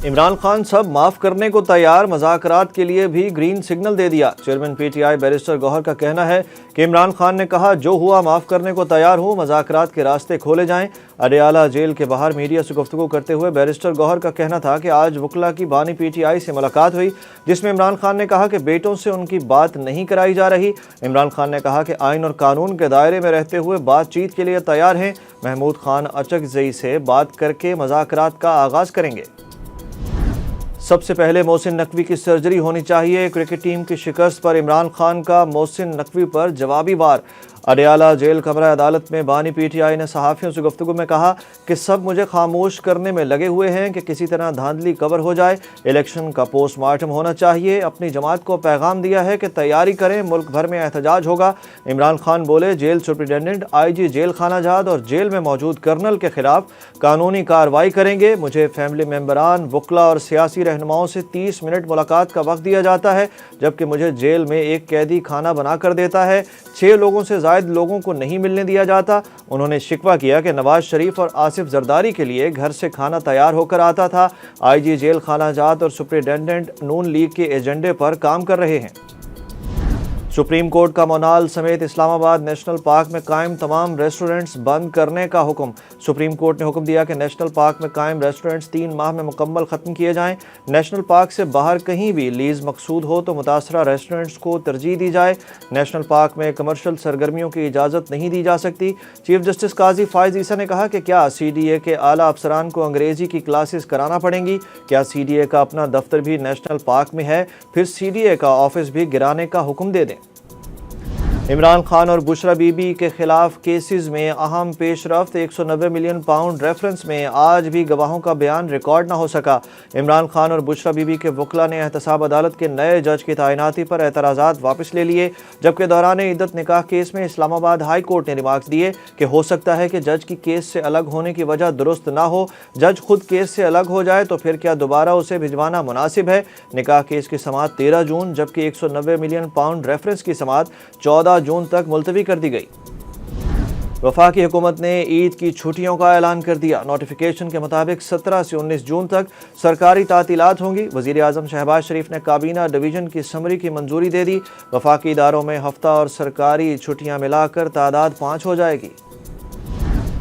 عمران خان سب معاف کرنے کو تیار، مذاکرات کے لیے بھی گرین سگنل دے دیا۔ Chairman P T I barrister Gohar کا کہنا ہے کہ عمران خان نے کہا جو ہوا معاف کرنے کو تیار ہوں، مذاکرات کے راستے کھولے جائیں۔ اڈیالہ جیل کے باہر میڈیا سے گفتگو کرتے ہوئے بیرسٹر گوہر کا کہنا تھا کہ آج وکلا کی بانی پی ٹی آئی سے ملاقات ہوئی، جس میں عمران خان نے کہا کہ بیٹوں سے ان کی بات نہیں کرائی جا رہی۔ عمران خان نے کہا کہ آئین اور قانون کے دائرے میں رہتے ہوئے بات چیت کے لیے تیار ہیں۔ محمود خان اچکزئی سے بات کر کے مذاکرات کا آغاز کریں گے۔ سب سے پہلے محسن نقوی کی سرجری ہونی چاہیے، کرکٹ ٹیم کی شکست پر عمران خان کا محسن نقوی پر جوابی وار۔ اڈیالہ جیل کمرہ عدالت میں بانی پی ٹی آئی نے صحافیوں سے گفتگو میں کہا کہ سب مجھے خاموش کرنے میں لگے ہوئے ہیں کہ کسی طرح دھاندلی کور ہو جائے، الیکشن کا پوسٹ مارٹم ہونا چاہیے۔ اپنی جماعت کو پیغام دیا ہے کہ تیاری کریں، ملک بھر میں احتجاج ہوگا۔ عمران خان بولے جیل سپرنٹینڈنٹ، آئی جی جیل خانہ جات اور جیل میں موجود کرنل کے خلاف قانونی کارروائی کریں گے۔ مجھے فیملی ممبران، وکلا اور سیاسی رہنماؤں سے 30 منٹ ملاقات کا وقت دیا جاتا ہے، جبکہ مجھے جیل میں ایک قیدی کھانا بنا کر دیتا ہے، 6 لوگوں سے زائد لوگوں کو نہیں ملنے دیا جاتا۔ انہوں نے شکوہ کیا کہ نواز شریف اور آصف زرداری کے لیے گھر سے کھانا تیار ہو کر آتا تھا۔ آئی جی جیل خانہ جات اور سپرنٹینڈنٹ نون لیگ کے ایجنڈے پر کام کر رہے ہیں۔ سپریم کورٹ کا مونال سمیت اسلام آباد نیشنل پارک میں قائم تمام ریسٹورنٹس بند کرنے کا حکم۔ سپریم کورٹ نے حکم دیا کہ نیشنل پارک میں قائم ریسٹورنٹس 3 ماہ میں مکمل ختم کیے جائیں۔ نیشنل پارک سے باہر کہیں بھی لیز مقصود ہو تو متاثرہ ریسٹورنٹس کو ترجیح دی جائے۔ نیشنل پارک میں کمرشل سرگرمیوں کی اجازت نہیں دی جا سکتی۔ چیف جسٹس قاضی فائز عیسیٰ نے کہا کہ کیا سی ڈی اے کے اعلیٰ افسران کو انگریزی کی کلاسز کرانا پڑیں گی؟ کیا سی ڈی اے کا اپنا دفتر بھی نیشنل پارک میں ہے؟ پھر سی ڈی اے کا آفس بھی گرانے کا حکم دے دیں۔ عمران خان اور بشرا بی بی کے خلاف کیسز میں اہم پیش رفت۔ 190 ملین پاؤنڈ ریفرنس میں آج بھی گواہوں کا بیان ریکارڈ نہ ہو سکا۔ عمران خان اور بشرا بی بی کے وکلا نے احتساب عدالت کے نئے جج کی تعیناتی پر اعتراضات واپس لے لیے، جبکہ دوران عدت نکاح کیس میں اسلام آباد ہائی کورٹ نے ریمارکس دیے کہ ہو سکتا ہے کہ جج کی کیس سے الگ ہونے کی وجہ درست نہ ہو۔ جج خود کیس سے الگ ہو جائے تو پھر کیا دوبارہ اسے بھجوانا مناسب ہے؟ نکاح کیس کی سماعت 13 جون جبکہ 190 ملین پاؤنڈ ریفرنس کی سماعت 14 جون تک ملتوی کر دی گئی۔ وفاقی حکومت نے عید کی چھٹیوں کا اعلان کر دیا۔ نوٹیفیکیشن کے مطابق 17 سے 19 جون تک سرکاری تعطیلات ہوں گی۔ وزیر اعظم شہباز شریف نے کابینہ ڈویژن کی سمری کی منظوری دے دی۔ وفاقی اداروں میں ہفتہ اور سرکاری چھٹیاں ملا کر تعداد 5 ہو جائے گی۔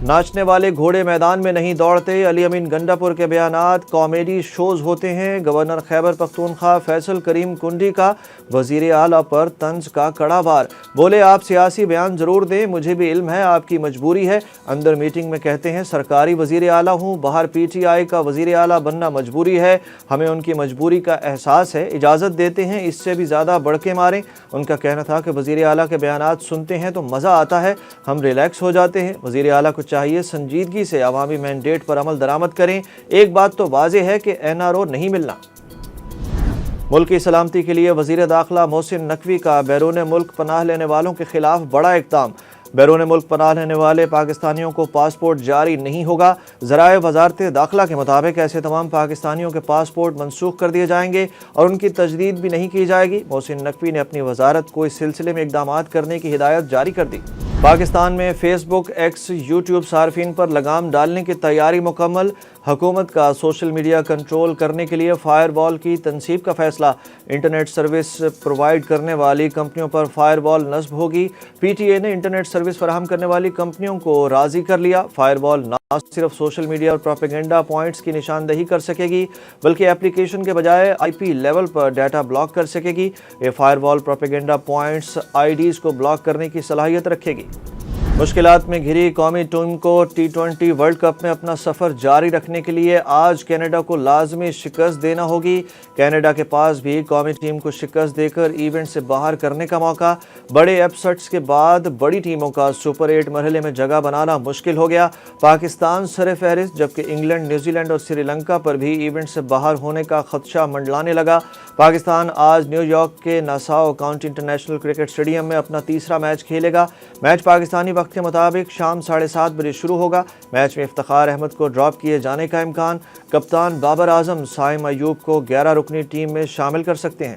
ناچنے والے گھوڑے میدان میں نہیں دوڑتے، علی امین گنڈا پور کے بیانات کامیڈی شوز ہوتے ہیں۔ گورنر خیبر پختونخوا فیصل کریم کنڈی کا وزیر اعلیٰ پر طنز کا کڑا وار۔ بولے آپ سیاسی بیان ضرور دیں، مجھے بھی علم ہے آپ کی مجبوری ہے۔ اندر میٹنگ میں کہتے ہیں سرکاری وزیر اعلیٰ ہوں، باہر پی ٹی آئی کا وزیر اعلیٰ بننا مجبوری ہے، ہمیں ان کی مجبوری کا احساس ہے، اجازت دیتے ہیں اس سے بھی زیادہ بڑھ کے ماریں۔ ان کا کہنا تھا کہ وزیر اعلیٰ کے بیانات سنتے ہیں تو مزہ آتا ہے، ہم ریلیکس ہو جاتے ہیں۔ وزیر اعلیٰ کو چاہیے سنجیدگی سے عوامی مینڈیٹ پر عمل درآمد کریں۔ ایک بات تو واضح ہے کہ این آر او نہیں ملنا۔ ملک کی سلامتی کے لیے وزیر داخلہ محسن نقوی کا بیرون ملک پناہ لینے والوں کے خلاف بڑا اقدام۔ بیرون ملک پناہ لینے والے پاکستانیوں کو پاسپورٹ جاری نہیں ہوگا۔ ذرائع وزارت داخلہ کے مطابق ایسے تمام پاکستانیوں کے پاسپورٹ منسوخ کر دیے جائیں گے اور ان کی تجدید بھی نہیں کی جائے گی۔ محسن نقوی نے اپنی وزارت کو اس سلسلے میں اقدامات کرنے کی ہدایت جاری کر دی۔ پاکستان میں فیس بک، ایکس، یوٹیوب صارفین پر لگام ڈالنے کی تیاری مکمل۔ حکومت کا سوشل میڈیا کنٹرول کرنے کے لیے فائر وال کی تنصیب کا فیصلہ۔ انٹرنیٹ سروس پرووائڈ کرنے والی کمپنیوں پر فائر وال نصب ہوگی۔ پی ٹی اے نے انٹرنیٹ سروس فراہم کرنے والی کمپنیوں کو راضی کر لیا۔ فائر وال نہ صرف سوشل میڈیا اور پروپیگنڈا پوائنٹس کی نشاندہی کر سکے گی بلکہ اپلیکیشن کے بجائے آئی پی لیول پر ڈیٹا بلاک کر سکے گی۔ یہ فائر وال پروپیگنڈا پوائنٹس آئی ڈیز کو بلاک کرنے کی صلاحیت رکھے گی۔ مشکلات میں گھری قومی ٹیم کو T20 ورلڈ کپ میں اپنا سفر جاری رکھنے کے لیے آج کینیڈا کو لازمی شکست دینا ہوگی۔ کینیڈا کے پاس بھی قومی ٹیم کو شکست دے کر ایونٹ سے باہر کرنے کا موقع۔ بڑے اپسٹس کے بعد بڑی ٹیموں کا سپر 8 مرحلے میں جگہ بنانا مشکل ہو گیا۔ پاکستان سر فہرست جبکہ انگلینڈ، نیوزی لینڈ اور سری لنکا پر بھی ایونٹ سے باہر ہونے کا خدشہ منڈلانے لگا۔ پاکستان آج نیو یارک کے ناساؤ کاؤنٹی انٹرنیشنل کرکٹ اسٹیڈیم میں اپنا تیسرا میچ کھیلے گا۔ میچ پاکستانی وقت کے مطابق شام 7:30 بجے شروع ہوگا۔ میچ میں افتخار احمد کو ڈراپ کیے جانے کا امکان۔ کپتان بابر اعظم سائم ایوب کو 11 رکنی ٹیم میں شامل کر سکتے ہیں۔